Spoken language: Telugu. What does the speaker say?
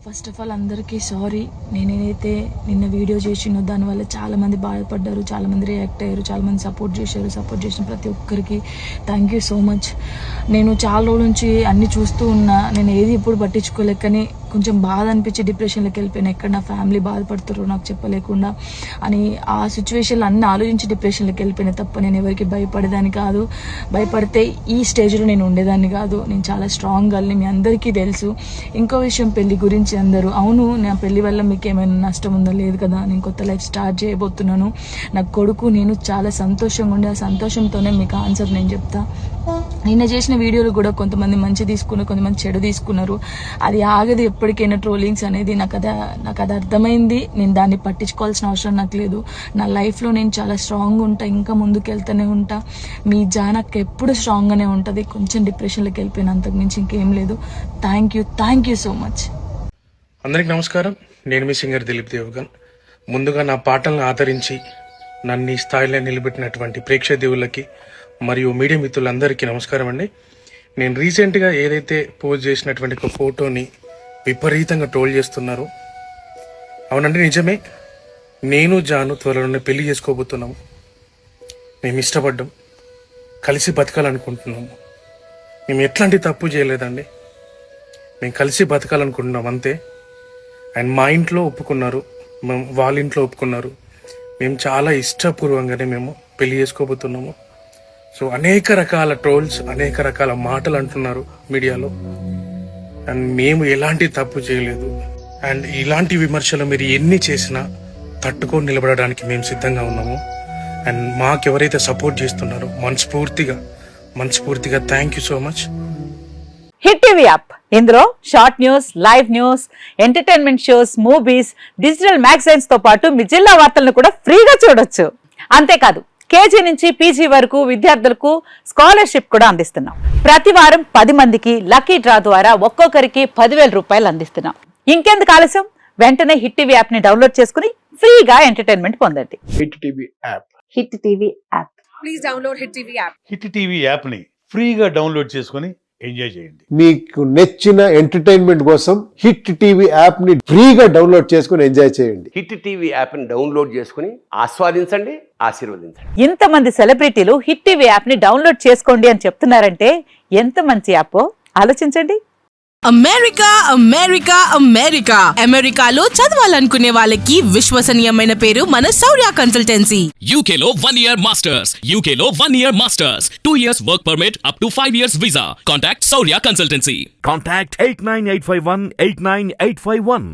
ఫస్ట్ ఆఫ్ ఆల్ అందరికీ సారీ. నేనైతే నిన్న వీడియో చేసినో దానివల్ల చాలామంది బాధపడ్డారు, చాలామంది రియాక్ట్ అయ్యారు, చాలామంది సపోర్ట్ చేశారు. సపోర్ట్ చేసిన ప్రతి ఒక్కరికి థ్యాంక్ యూ సో మచ్. నేను చాలా రోజుల నుంచి అన్నీ చూస్తూ ఉన్నా, నేను ఏది ఎప్పుడు పట్టించుకోలేక, కానీ కొంచెం బాధ అనిపించి డిప్రెషన్లోకి వెళ్ళిపోయాను. ఎక్కడ నా ఫ్యామిలీ బాధపడుతారో నాకు చెప్పలేకుండా అని ఆ సిచ్యువేషన్లో అన్నీ ఆలోచించి డిప్రెషన్లోకి వెళ్ళిపోయినా తప్ప నేను ఎవరికి భయపడేదాన్ని కాదు. భయపడితే ఈ స్టేజ్లో నేను ఉండేదాన్ని కాదు. నేను చాలా స్ట్రాంగ్ గర్ల్ని, మీ అందరికీ తెలుసు. ఇంకో విషయం, పెళ్లి గురించి అందరూ అవును నా పెళ్లి వల్ల మీకు ఏమైనా నష్టం ఉందో లేదు కదా, నేను కొత్త లైఫ్ స్టార్ట్ చేయబోతున్నాను. నా కొడుకు నేను చాలా సంతోషంగా ఉండే, ఆ సంతోషంతోనే మీకు ఆన్సర్ నేను చెప్తా. నిన్న చేసిన వీడియోలు కూడా కొంతమంది మంచి తీసుకున్నారు, కొంతమంది చెడు తీసుకున్నారు. అది ఆగదు ఎప్పటికైనా ట్రోలింగ్స్ అనేది. నాకు అది అర్థమైంది. నేను దాన్ని పట్టించుకోవాల్సిన అవసరం నాకు లేదు. నా లైఫ్లో నేను చాలా స్ట్రాంగ్ ఉంటా, ఇంకా ముందుకు వెళ్తూనే ఉంటా. మీ జానక్ ఎప్పుడు స్ట్రాంగ్గానే ఉంటుంది. కొంచెం డిప్రెషన్లోకి వెళ్ళిపోయిన, అంతకు మించి ఇంకేం లేదు. Thank you so much. అందరికి నమస్కారం. నేను మీ సింగర్ దిలీప్ దేవగన్. ముందుగా నా పాటలను ఆదరించి నన్ను ఈ స్థాయిలో నిలబెట్టినటువంటి ప్రేక్షక దేవుళ్ళకి మరియు మీడియా మిత్రులందరికీ నమస్కారం అండి. నేను రీసెంట్గా ఏదైతే పోస్ట్ చేసినటువంటి ఒక ఫోటోని విపరీతంగా ట్రోల్ చేస్తున్నారు. అవునండి, నిజమే. నేను జాను త్వరలోనే పెళ్లి చేసుకోబోతున్నాము. మేము ఇష్టపడ్డాం, కలిసి బతకాలనుకుంటున్నాము. మేము ఎట్లాంటి తప్పు చేయలేదండి. మేము కలిసి బతకాలనుకుంటున్నాం అంతే. అండ్ మా ఇంట్లో ఒప్పుకున్నారు, వాళ్ళ ఇంట్లో ఒప్పుకున్నారు. మేము చాలా ఇష్టపూర్వంగానే మేము పెళ్లి చేసుకోబోతున్నాము. సో అనేక రకాల ట్రోల్స్, అనేక రకాల మాటలు అంటున్నారు మీడియాలో. అండ్ మేము ఎలాంటి తప్పు చేయలేదు. అండ్ ఇలాంటి విమర్శలు మీరు ఎన్ని చేసినా తట్టుకొని నిలబడడానికి మేము సిద్ధంగా ఉన్నాము. అండ్ మాకెవరైతే సపోర్ట్ చేస్తున్నారో మనస్ఫూర్తిగా thank you so much. Hit TV app, ఇందులో short news, live news, entertainment shows, movies, digital magazines తో పాటు మీ జిల్లా వార్తలను కూడా ఫ్రీగా చూడొచ్చు. అంతేకాదు, కేజీ నుంచి పీజీ వరకు విద్యార్థులకు స్కాలర్షిప్ కూడా అందిస్తున్నాం. ప్రతి వారం 10 మందికి లక్కీ డ్రా ద్వారా ఒక్కొక్కరికి 10,000 రూపాయలు అందిస్తున్నాం. ఇంకెందుకు ఆలస్యం, వెంటనే హిట్ టీవీ యాప్ ని డౌన్లోడ్ చేసుకుని ఫ్రీగా ఎంటర్టైన్మెంట్ పొందండి. Hit TV app. Hit TV app. Please download hit TV app. Hit TV app ని ఫ్రీగా డౌన్లోడ్ చేసుకుని ఎంజాయ్ చేయండి. మీకు నచ్చిన ఎంటర్టైన్మెంట్ కోసం హిట్ టీవీ యాప్ ని ఫ్రీగా డౌన్లోడ్ చేసుకుని ఎంజాయ్ చేయండి. హిట్ టీవీ యాప్ ని డౌన్లోడ్ చేసుకుని ఆస్వాదించండి, ఆశీర్వదించండి. ఇంతమంది సెలబ్రిటీలు హిట్ టీవీ యాప్ ని డౌన్లోడ్ చేసుకోండి అని చెప్తున్నారంటే ఎంత మంచి యాప్ ఆలోచించండి. అమెరికాలో చదవాలనుకునే వాళ్ళకి విశ్వసనీయమైన పేరు మన శౌర్య కన్సల్టెన్సీ. UK లో 1 year masters, 2 years work permit up to 5 years visa. Contact Saurya Consultancy. Contact 89851 89851.